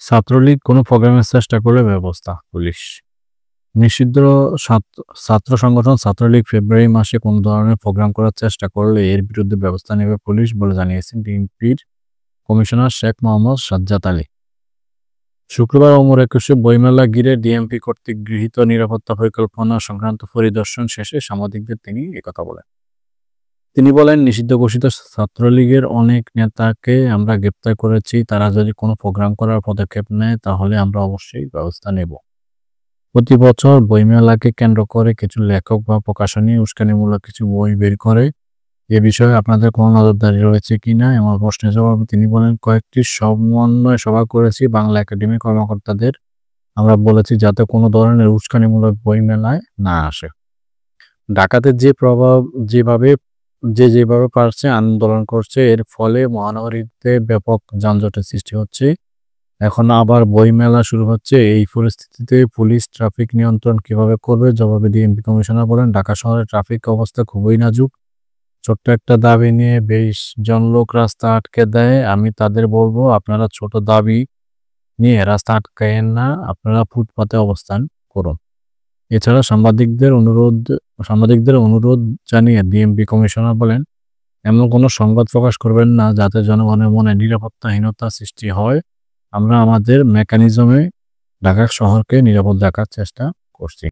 ছাত্রলীগ কোনো প্রোগ্রামের চেষ্টা করলে ব্যবস্থা পুলিশ। নিষিদ্ধ ছাত্র সংগঠন ছাত্রলীগ ফেব্রুয়ারি মাসে কোনো ধরনের প্রোগ্রাম করার চেষ্টা করলে এর বিরুদ্ধে ব্যবস্থা নেবে পুলিশ বলে জানিয়েছেন বিএনপির কমিশনার শেখ মোহাম্মদ সাজ্জাদ আলী। শুক্রবার অমর একুশে বইমেলা ঘিরে ডিএমপি কর্তৃক গৃহীত নিরাপত্তা পরিকল্পনা সংক্রান্ত পরিদর্শন শেষে সাংবাদিকদের তিনি একথা বলেন। তিনি বলেন, নিষিদ্ধ ঘোষিত ছাত্রলীগের অনেক নেতাকে আমরা গ্রেপ্তার করেছি। তারা যদি কোনো প্রোগ্রাম করার পদক্ষেপ নেয় তাহলে আমরা অবশ্যই ব্যবস্থা নেব। প্রতি বছর বইমেলাকে কেন্দ্র করে কিছু লেখক বা প্রকাশনী উস্কানিমূলক কিছু বই বের করে। এ বিষয়ে আপনাদের কোনো নজরদারি রয়েছে কিনা এমন প্রশ্নের জবাবে তিনি বলেন, কয়েকটি সমন্বয় সভা করেছি বাংলা একাডেমি কর্মকর্তাদের। আমরা বলেছি যাতে কোনো ধরনের উস্কানিমূলক বই মেলায় না আসে। ঢাকাতে যেভাবে পারছে আন্দোলন করছে, এর ফলে মহানগরীতে ব্যাপক যানজটের সৃষ্টি হচ্ছে। এখন আবার বইমেলা শুরু হচ্ছে। এই পরিস্থিতিতে পুলিশ ট্রাফিক নিয়ন্ত্রণ কিভাবে করবে? জবাবে ডিএমপি কমিশনার বলেন, ঢাকা শহরের ট্রাফিক অবস্থা খুবই নাজুক। ছোট্ট একটা দাবি নিয়ে ২০ জন লোক রাস্তা আটকে দেয়। আমি তাদের বলবো, আপনারা ছোট দাবি নিয়ে রাস্তা আটকায়েন না, আপনারা ফুটপাতে অবস্থান করুন। এছাড়া সাংবাদিকদের অনুরোধ জানিয়ে ডিএমপি কমিশনার বলেন, এমন কোনো সংবাদ প্রকাশ করবেন না যাতে জনগণের মনে নিরাপত্তাহীনতা সৃষ্টি হয়। আমরা আমাদের মেকানিজমে ঢাকা শহরকে নিরাপদ রাখার চেষ্টা করছি।